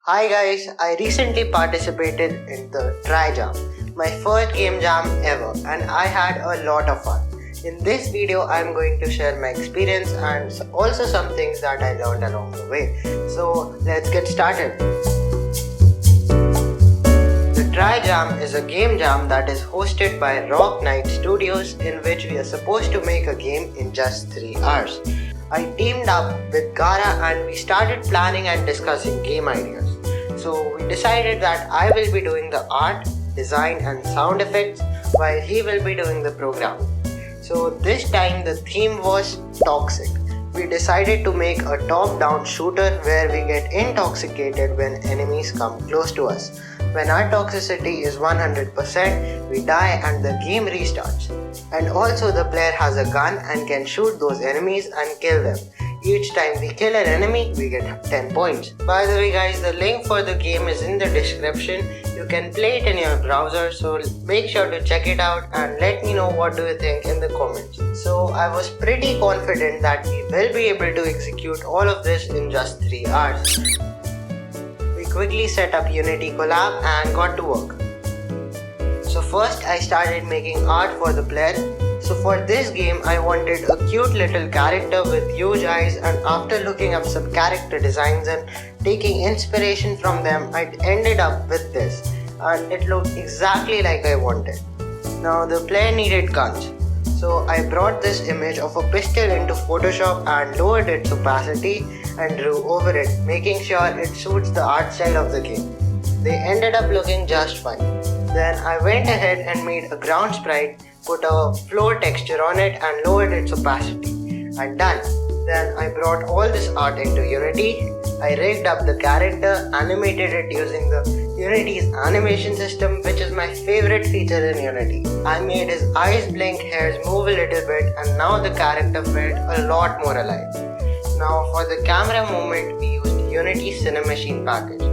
Hi guys, I recently participated in the Try Jam, my first game jam ever, and I had a lot of fun. In this video, I'm going to share my experience and also some things that I learned along the way. So let's get started. The Try Jam is a game jam that is hosted by Rock Knight Studios, in which we are supposed to make a game in just 3 hours. I teamed up with Gara and we started planning and discussing game ideas. So we decided that I will be doing the art, design and sound effects while he will be doing the programming. So this time the theme was toxic. We decided to make a top-down shooter where we get intoxicated when enemies come close to us. When our toxicity is 100%, we die and the game restarts. And also the player has a gun and can shoot those enemies and kill them. Each time we kill an enemy, we get 10 points. By the way guys, the link for the game is in the description. You can play it in your browser, so make sure to check it out and let me know what do you think in the comments. So I was pretty confident that we will be able to execute all of this in just 3 hours. We quickly set up Unity Collab and got to work. So first I started making art for the player. So for this game I wanted a cute little character with huge eyes, and after looking up some character designs and taking inspiration from them, I ended up with this and it looked exactly like I wanted. Now the player needed guns. So I brought this image of a pistol into Photoshop and lowered its opacity and drew over it, making sure it suits the art style of the game. They ended up looking just fine. Then I went ahead and made a ground sprite, put a floor texture on it and lowered its opacity. And done. Then I brought all this art into Unity. I rigged up the character, animated it using the Unity's animation system, which is my favorite feature in Unity. I made his eyes blink, hairs move a little bit, and now the character felt a lot more alive. Now for the camera movement, we used Unity Cinemachine package.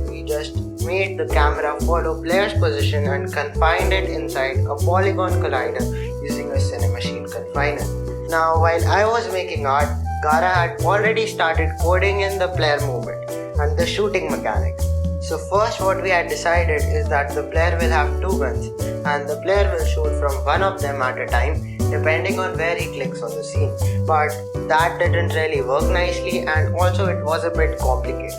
We just made the camera follow player's position and confined it inside a polygon collider using a Cinemachine confiner. Now while I was making art, Gara had already started coding in the player movement and the shooting mechanics. So first what we had decided is that the player will have 2 guns and the player will shoot from one of them at a time depending on where he clicks on the scene. But that didn't really work nicely, and also it was a bit complicated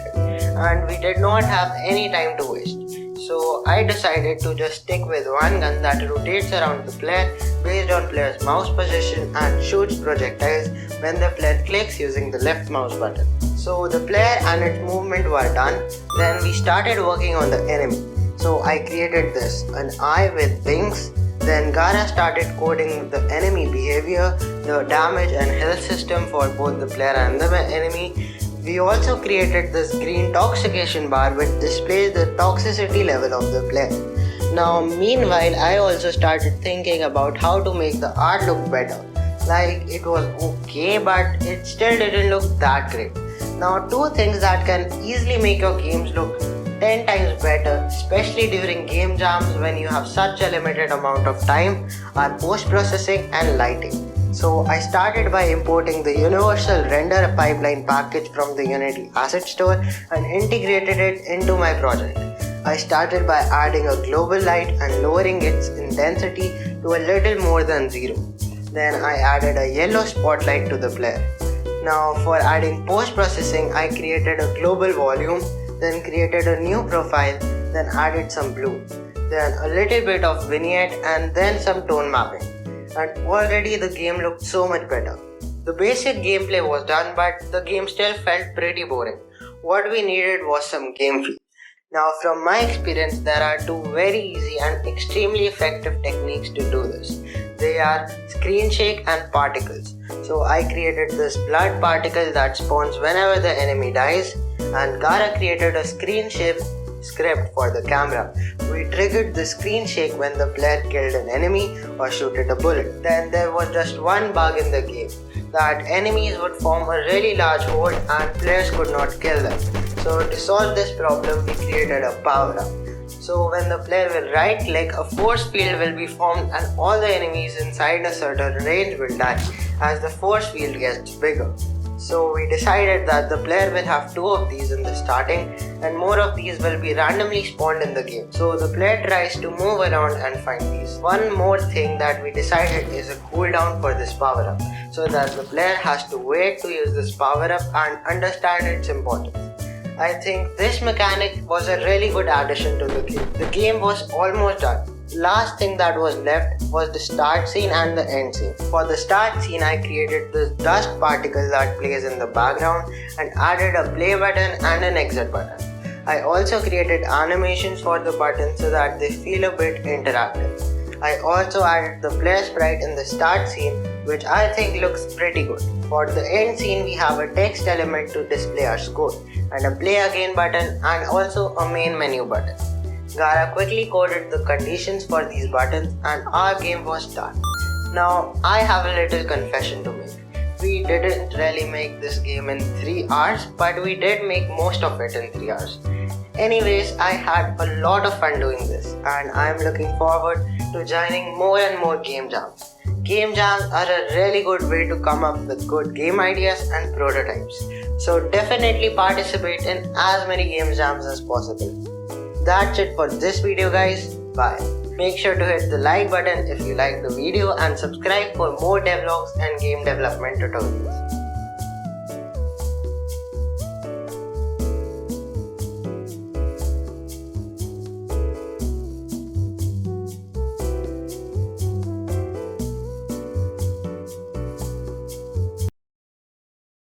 and we did not have any time to waste. So I decided to just stick with one gun that rotates around the player based on player's mouse position and shoots projectiles when the player clicks using the left mouse button. So the player and its movement were done. Then we started working on the enemy. So I created this, an eye with wings. Then Gara started coding the enemy behavior, the damage and health system for both the player and the enemy. We also created this green toxication bar which displays the toxicity level of the player. Now meanwhile I also started thinking about how to make the art look better. Like it was okay, but it still didn't look that great. Now 2 things that can easily make your games look 10 times better, especially during game jams when you have such a limited amount of time, are post-processing and lighting. So I started by importing the Universal Render Pipeline package from the Unity Asset Store and integrated it into my project. I started by adding a global light and lowering its intensity to a little more than 0. Then I added a yellow spotlight to the player. Now for adding post-processing, I created a global volume, then created a new profile, then added some blue, then a little bit of vignette and then some tone mapping. And already the game looked so much better. The basic gameplay was done, but the game still felt pretty boring. What we needed was some game feel. Now from my experience, there are 2 very easy and extremely effective techniques to do this. They are screen shake and particles. So I created this blood particle that spawns whenever the enemy dies, and Gara created a screen shake script for the camera. We triggered the screen shake when the player killed an enemy or shooted a bullet. Then there was just one bug in the game, that enemies would form a really large horde and players could not kill them. So to solve this problem, we created a power up. So when the player will right click, a force field will be formed and all the enemies inside a certain range will die as the force field gets bigger. So we decided that the player will have 2 of these in the starting and more of these will be randomly spawned in the game. So the player tries to move around and find these. One more thing that we decided is a cooldown for this power up, so that the player has to wait to use this power up and understand its importance. I think this mechanic was a really good addition to the game. The game was almost done. Last thing that was left was the start scene and the end scene. For the start scene, I created this dust particle that plays in the background and added a play button and an exit button. I also created animations for the buttons so that they feel a bit interactive. I also added the player sprite in the start scene, which I think looks pretty good. For the end scene, we have a text element to display our score, and a play again button and also a main menu button. Gara quickly coded the conditions for these buttons and our game was done. Now I have a little confession to make. We didn't really make this game in 3 hours, but we did make most of it in 3 hours. Anyways, I had a lot of fun doing this and I am looking forward to joining more and more game jams. Game jams are a really good way to come up with good game ideas and prototypes. So definitely participate in as many game jams as possible. That's it for this video guys. Bye. Make sure to hit the like button if you like the video and subscribe for more devlogs and game development tutorials.